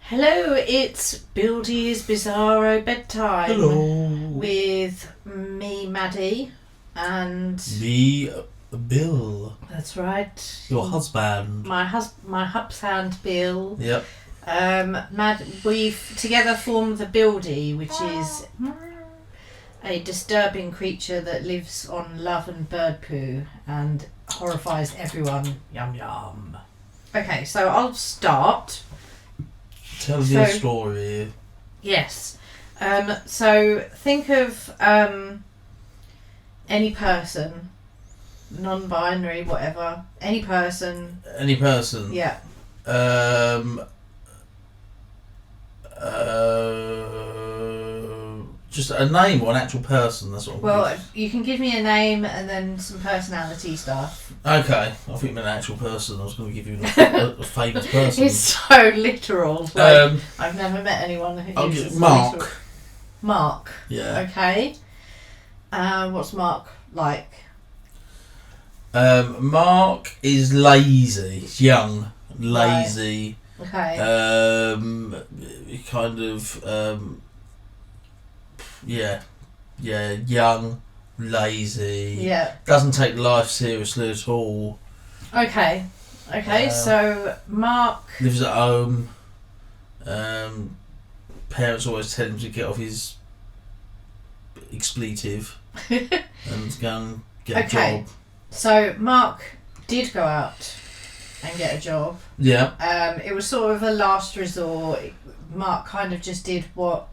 Hello, it's Bildie's Bizarro Bedtime. Hello. With me, Maddie, and... Me, Bill. That's right. Your husband. My husband, Bill. Yep. We've together formed the Bildie, which is a disturbing creature that lives on love and bird poo and horrifies everyone. Yum yum. Okay, so I'll start. Tell me a story. Yes. So think of any person, non-binary, whatever. Any person. Any person. Yeah. Just a name or an actual person. That's what. Well, you can give me a name and then some personality stuff. Okay, I think you meant an actual person. I was going to give you a famous person. It's so literal. I've never met anyone who's Mark. literal. Mark. Yeah. Okay. What's Mark like? Mark is lazy. He's young, lazy. Right. Okay. Kind of. Yeah, young, lazy. Yeah. Doesn't take life seriously at all. Okay. So Mark Lives at home. Parents always tell him to get off his expletive and go and get a job. So Mark did go out and get a job. Yeah. It was sort of a last resort. Mark kind of just did what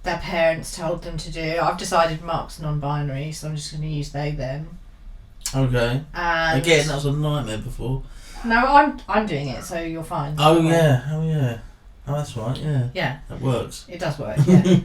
their parents told them to do. I've decided Mark's non-binary, so I'm just going to use they, them. Okay. And again, that was a nightmare before. No, I'm doing it, so you're fine. Oh yeah. Oh, that's right. Yeah. Yeah. That works. It does work. Yeah.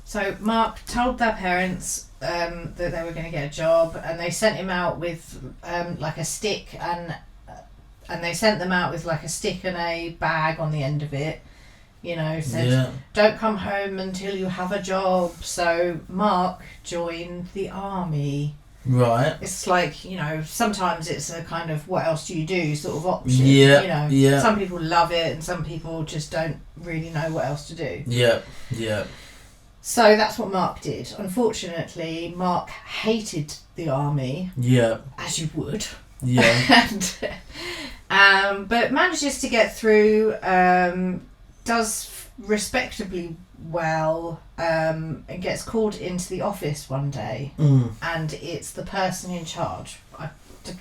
So Mark told their parents that they were going to get a job, and they sent him out with like a stick and they sent them out with like a stick and a bag on the end of it. You know, said, don't come home until you have a job. So Mark joined the army. Right. It's like, you know, sometimes it's a kind of what else do you do sort of option. Yeah. You know, yeah. Some people love it and some people just don't really know what else to do. Yeah. Yeah. So that's what Mark did. Unfortunately, Mark hated the army. Yeah. As you would. Yeah. And, but manages to get through, does respectably well, and gets called into the office one day, and it's the person in charge. I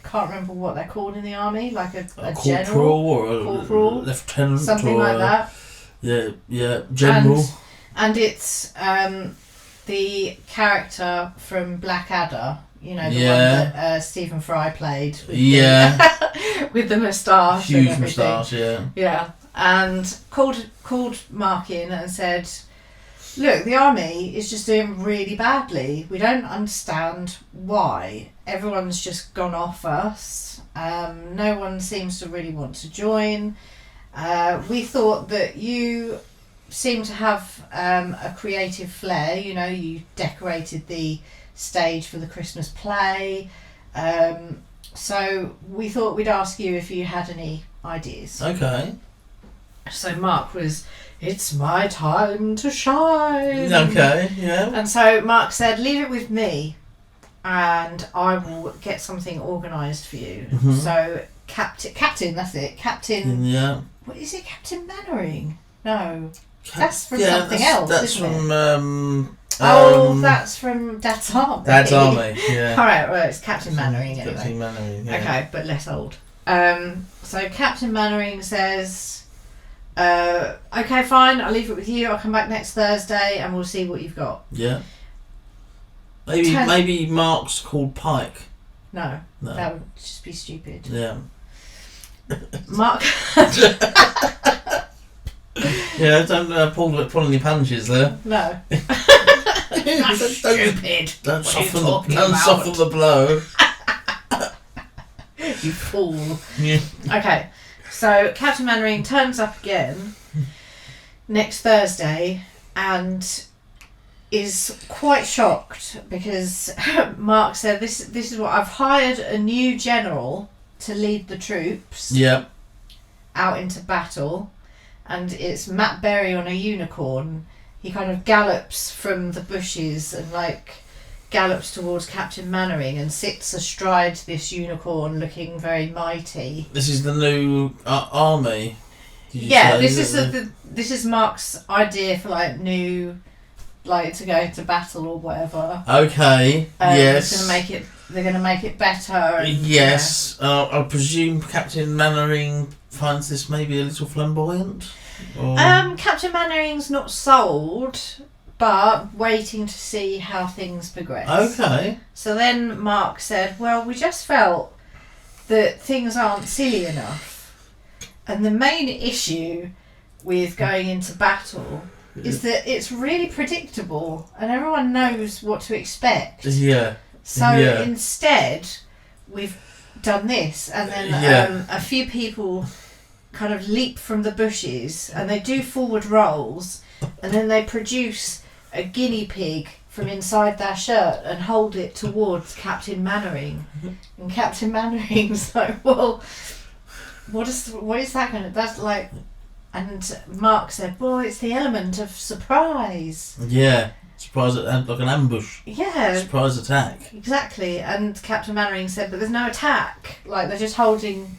can't remember what they're called in the army, like a corporal general or a corporal, lieutenant, something or like that. Yeah, general. And it's the character from Blackadder. You know, the one that Stephen Fry played. With with the moustache. Huge moustache, yeah. Yeah. And called Mark in and said, look, the army is just doing really badly. We don't understand why. Everyone's just gone off us. No one seems to really want to join. We thought that you seem to have a creative flair. You know, you decorated the stage for the Christmas play. So we thought we'd ask you if you had any ideas. Okay. So Mark was, it's my time to shine. Okay, yeah. And so Mark said, leave it with me and I will get something organised for you. Mm-hmm. So Captain, that's it. Captain. Yeah. What is it, Captain Mannering? No. That's from something else, that's isn't from, it? That's from Dad's Army. Dad's Army, yeah. Alright, well, it's Captain Mannering anyway. Captain Mannering, yeah. Okay, but less old. So Captain Mannering says, okay, fine, I'll leave it with you. I'll come back next Thursday and we'll see what you've got. Yeah. Maybe Mark's called Pike. No, that would just be stupid. Yeah. Mark. Yeah, don't pull any punches there. No. That's stupid. Don't soften the blow. You fool. Yeah. Okay, so Captain Mannering turns up again next Thursday and is quite shocked because Mark said, this is what I've hired, a new general to lead the troops Yeah. out into battle. and it's Matt Berry on a unicorn. He kind of gallops from the bushes and like gallops towards Captain Mannering and sits astride this unicorn, looking very mighty. This is the new army. Yeah, this is Mark's idea for like new, like to go to battle or whatever. Okay. Yes. They're gonna make it better. And, yes. I presume Captain Mannering finds this maybe a little flamboyant. Or... Captain Mannering's not sold, but waiting to see how things progress. Okay. So then Mark said, well, we just felt that things aren't silly enough. And the main issue with going into battle is that it's really predictable and everyone knows what to expect. Yeah. So instead, we've done this, and then a few people kind of leap from the bushes and they do forward rolls, and then they produce a guinea pig from inside their shirt and hold it towards Captain Mannering. And Captain Mannering's like, well, what is that going to... That's like... And Mark said, well, it's the element of surprise. Yeah. Surprise, like an ambush. Yeah. Surprise attack. Exactly. And Captain Mannering said, but there's no attack. Like, they're just holding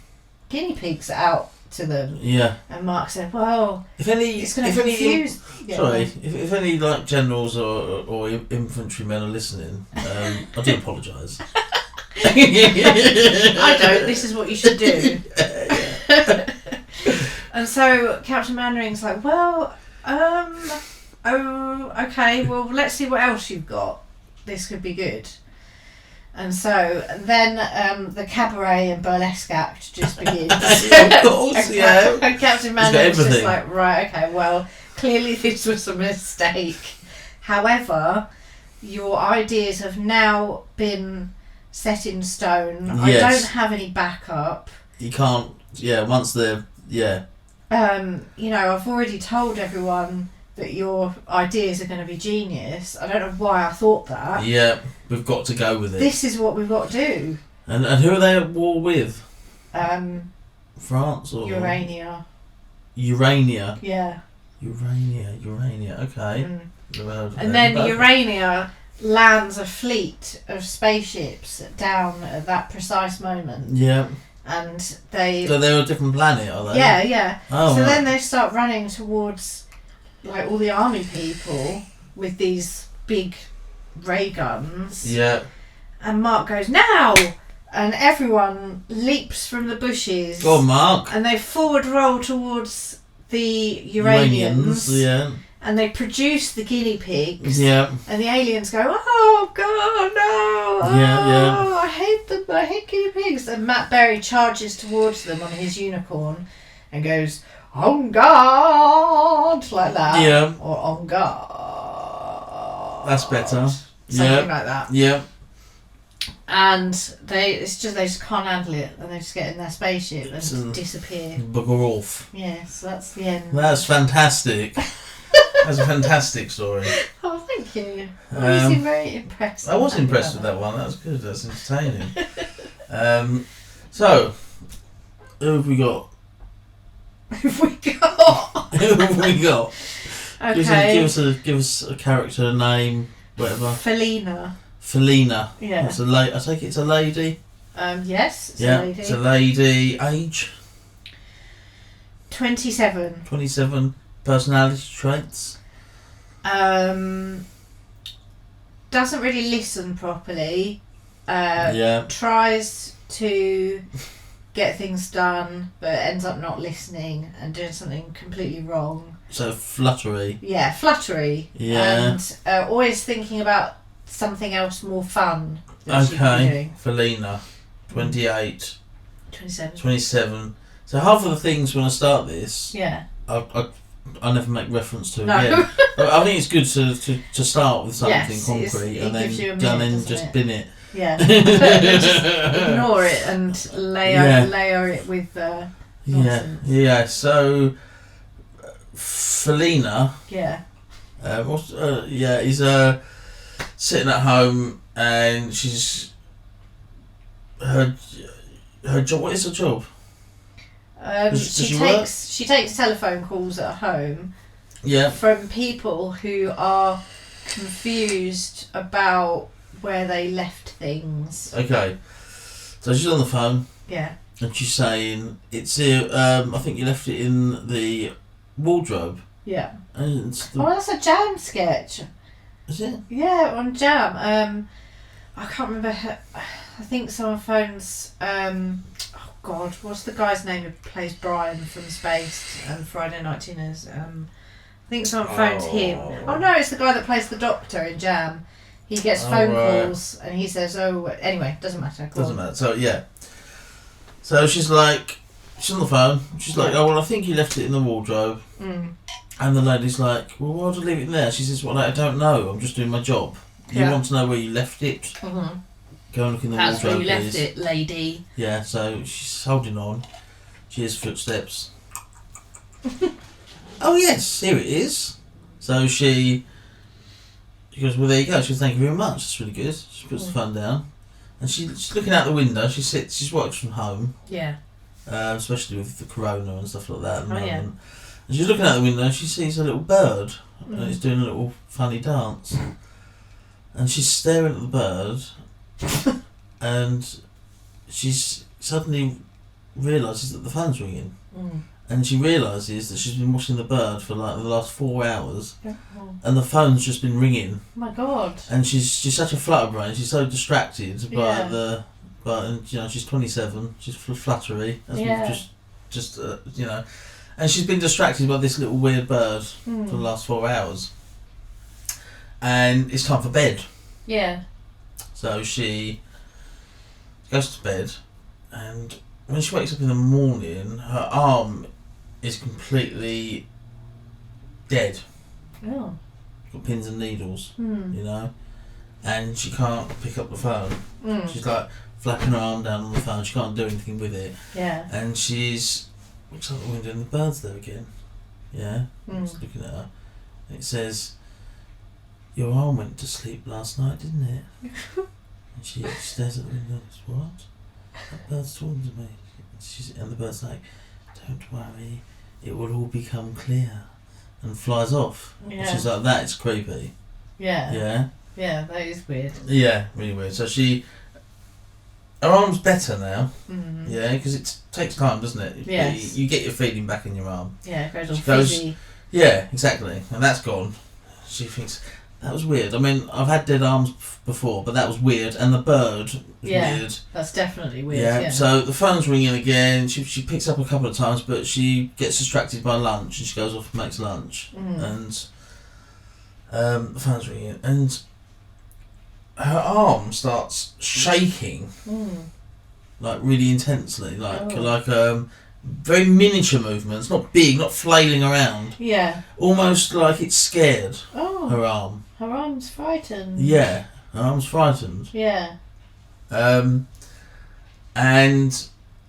guinea pigs out to them. Yeah. And Mark said, well, it's going to confuse... if any like generals or infantrymen are listening, I do apologise. I don't. This is what you should do. And so Captain Mannering's like, well, okay, well, let's see what else you've got. This could be good. And so then the cabaret and burlesque act just begins. Of course, yeah. And Captain Mannering's just like, right, okay, well, clearly this was a mistake. However, your ideas have now been set in stone. Yes. I don't have any backup. You can't, once they're, I've already told everyone that your ideas are going to be genius. I don't know why I thought that. Yeah, we've got to go with it. This is what we've got to do. And who are they at war with? France or... Urania. Urania? Yeah. Urania, okay. And then Urania lands a fleet of spaceships down at that precise moment. Yeah. And they... So they're a different planet, are they? Yeah. Oh, so right. then they start running towards like all the army people with these big ray guns. Yeah. And Mark goes, now! And everyone leaps from the bushes. Go on, Mark. And they forward roll towards the Uranians. Yeah. And they produce the guinea pigs. Yeah. And the aliens go, oh God, no! Oh, I hate them. I hate guinea pigs. And Matt Berry charges towards them on his unicorn and goes, on guard, like that. Yeah. Or on guard. That's better. Something like that. Yeah. And they just can't handle it, and they just get in their spaceship and disappear. Bugger off. Yes, that's the end. That's fantastic. That's a fantastic story. Oh, thank you. You seem very impressed. I was impressed with that one. That was good. That's entertaining. So, who have we got? Who have we got? Okay. Give us a character name, whatever. Felina. Yeah. It's I take it it's a lady. Yes. It's a lady. It's a lady. Age. 27. 27. Personality traits. Doesn't really listen properly. Tries to get things done, but ends up not listening and doing something completely wrong. So fluttery. Yeah, fluttery. Yeah. And always thinking about something else more fun. Okay. Felina. 28. 27. 27. So half of the things when I start this. Yeah. I never make reference to no. again. I think it's good to start with something concrete and then just bin it. Yeah. Just ignore it and layer it with nonsense. Yeah. So Felina. Yeah. He's sitting at home and she's her job. What is her job? Does she work? She takes telephone calls at home. Yeah. From people who are confused about where they left things. Okay. So she's on the phone. Yeah. And she's saying, it's here, I think you left it in the wardrobe. Yeah. And that's a Jam sketch. Is it? Yeah, on Jam. I can't remember. I think someone phones. Oh God, what's the guy's name who plays Brian from Spaced and Friday Night Dinners? I think someone phones him. Oh no, it's the guy that plays the Doctor in Jam. He gets phone calls and he says, "Oh, anyway, doesn't matter." Doesn't matter. So yeah. So she's on the phone. She's like, "Oh well, I think you left it in the wardrobe." Mm. And the lady's like, "Well, why would I leave it in there?" She says, "Well, I don't know. I'm just doing my job. You want to know where you left it? Mm-hmm. Go and look in the That's wardrobe, where you left please." it, lady. Yeah. So she's holding on. She hears footsteps. Oh yes, here it is. So she goes, "Well, there you go." She goes, "Thank you very much. That's really good." She puts the phone down, and she's looking out the window. She's watching from home. Yeah. Especially with the corona and stuff like that at the moment. Yeah. And she's looking out the window and she sees a little bird and it's doing a little funny dance. And she's staring at the bird and she's suddenly realises that the phone's ringing. Mm. And she realises that she's been watching the bird for like the last 4 hours Oh. and the phone's just been ringing. Oh my God. And she's such a flutterbrain, she's so distracted by she's 27, she's fluttery, as we've just and she's been distracted by this little weird bird for the last 4 hours. And it's time for bed. Yeah. So she goes to bed, and when she wakes up in the morning, her arm is completely dead. Oh. Got pins and needles, Mm. and she can't pick up the phone. Mm. She's like flapping her arm down on the phone, she can't do anything with it. Yeah. And she's looks out the window and the bird's there again. Yeah? Just looking at her. And it says, "Your arm went to sleep last night, didn't it?" And she stares at the window and goes, "What? That bird's talking to me." And the bird's like, "Don't worry, it will all become clear." And flies off. Yeah. And she's like, "That is creepy." Yeah. Yeah? Yeah, that is weird. Yeah, really weird. So her arm's better now. Mm. Yeah, because it takes time, doesn't it? Yes. You get your feeling back in your arm. Yeah, it goes all She goes- fizzy. Yeah, exactly. And that's gone. She thinks, that was weird. I mean, I've had dead arms before, but that was weird. And the bird was weird. That's definitely weird. Yeah. Yeah. So the phone's ringing again. She picks up a couple of times, but she gets distracted by lunch and she goes off and makes lunch. And the phone's ringing. And her arm starts shaking. Like really intensely. Like very miniature movements. Not big, not flailing around. Yeah. Almost like it's scared. Oh. Her arm. Her arm's frightened. Yeah. Her arm's frightened. Yeah. And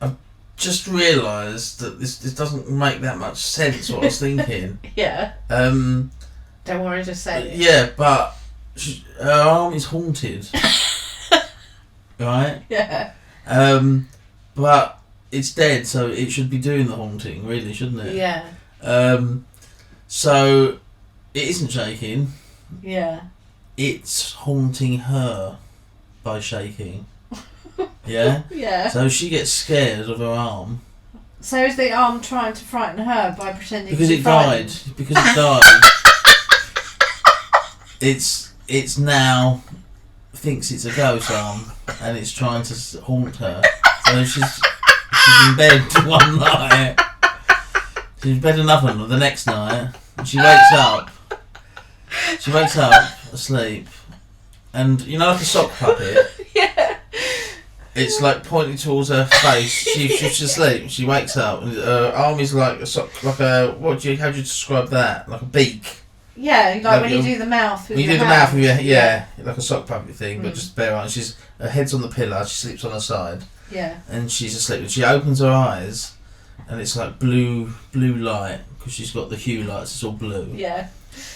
I've just realised that this doesn't make that much sense, what I was thinking. Yeah. Don't worry, just say it. Yeah, but her arm is haunted. Right? Yeah. But it's dead, so it should be doing the haunting, really, shouldn't it? Yeah. So it isn't shaking. Yeah. It's haunting her by shaking. Yeah? Yeah. So she gets scared of her arm. So is the arm trying to frighten her by pretending Because to be it died. frightened? Because it died. It's now thinks it's a ghost arm and it's trying to haunt her. So she's in bed one night. She's in bed another the next night. And she wakes up. She wakes up asleep, and like a sock puppet. Yeah. It's like pointing towards her face. She's asleep. She wakes up, and her arm is like a sock, like a how do you describe that? Like a beak. Yeah, like when you do the mouth with When you your do the mouth with hand. like a sock puppet thing, but just bare arms. Her head's on the pillow. She sleeps on her side. Yeah. And she's asleep. She opens her eyes, and it's like blue light because she's got the hue lights. It's all blue. Yeah.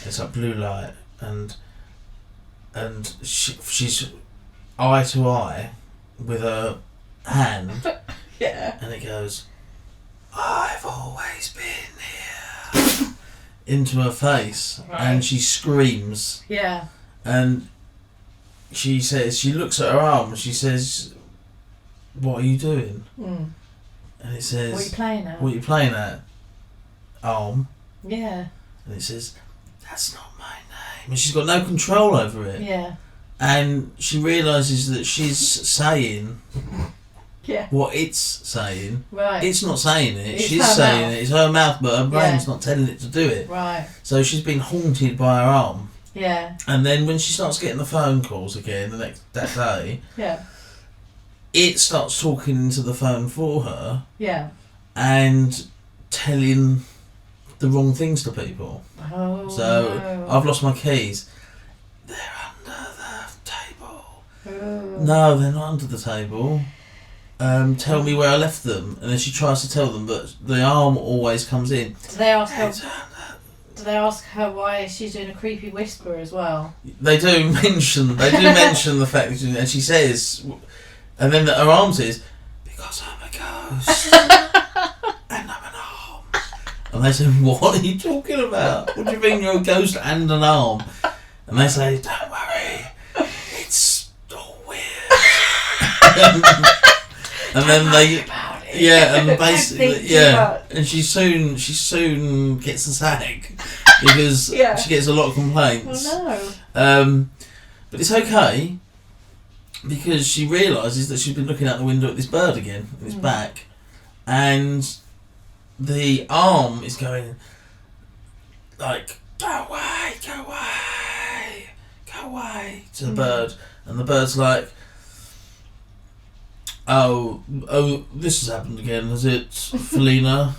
It's like blue light, and she's eye to eye with her hand. Yeah. And it goes, I've always been here, into her face, Right. and she screams. Yeah. And she says, she looks at her arm and she says, "What are you doing?" Mm. And it says, What are you playing at? "What are you playing at?" "Arm." Yeah. And it says, "That's not my name." And she's got no control over it. Yeah. And she realises that she's saying Yeah. what it's saying. Right. It's not saying it. It's She's her saying mouth. it. It's her mouth, but her brain's Yeah. not telling it to do it. Right. So she's been haunted by her arm. Yeah. And then when she starts getting the phone calls again that day, Yeah. it starts talking into the phone for her Yeah. and telling the wrong things to people. Oh. So no. I've lost my keys. They're under the table. Oh. No, they're not under the table. Tell me where I left them. And then she tries to tell them, but the arm always comes in. Do they ask her? It's under- Do they ask her why she's doing a creepy whisper as well? They do mention the fact that and she says, and then her arm says, "Because I'm a ghost and I'm an arm." And they say, "What are you talking about? What do you mean you're a ghost and an arm?" And they say, "Don't worry, it's all weird." And then they, yeah, and basically, yeah, and she soon gets a sack because Yeah. she gets a lot of complaints. Oh no. But it's okay because she realises that she's been looking out the window at this bird again, in its back, and the arm is going like, "Go away, go away, go away," to the bird, and the bird's like, Oh, this has happened again, has it, Felina?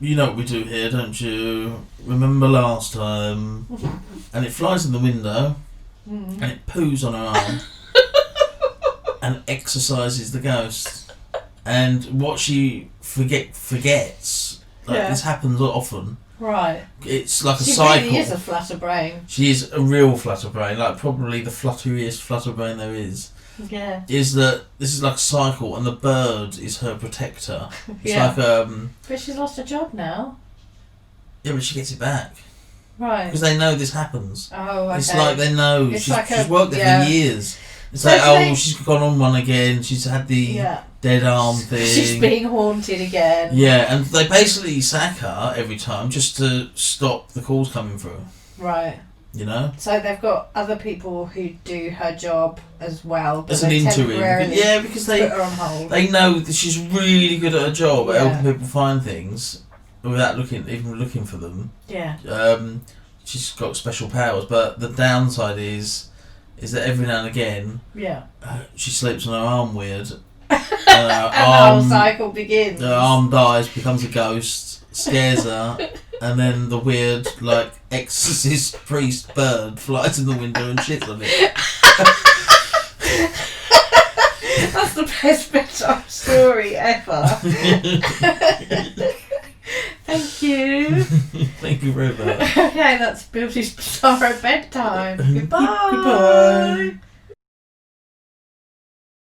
You know what we do here, don't you? Remember last time? And it flies in the window, and it poos on her arm, and exorcises the ghost. And what she forgets, like this happens often. Right. It's like a she cycle. She really is a flutterbrain. She is a real flutterbrain, like probably the flutteriest flutterbrain there is. Yeah. Is that this is like a cycle, and the bird is her protector. It's Yeah. like But she's lost her job now. yeah, but she gets it back Right. because they know this happens. Oh, okay. It's like they know It's she's like she's worked there for years. It's So like do they- she's gone on one again. She's had the dead arm thing. She's being haunted again. Yeah, and they basically sack her every time just to stop the calls coming through. Right. You know. So they've got other people who do her job as well. But As an they interim, temporarily yeah, because they put her on hold. They know that she's really good at her job at Yeah. helping people find things without even looking for them. Yeah. She's got special powers, but the downside is that every now and again, she sleeps on her arm weird. And the whole cycle begins. Her arm dies, becomes a ghost, scares her, and then the weird, like, exorcist priest bird flies in the window and shits on it. That's the best bedtime story ever. Thank you. Thank you very much. Okay, that's Bildie's Bizarro Bedtime. Goodbye. Goodbye.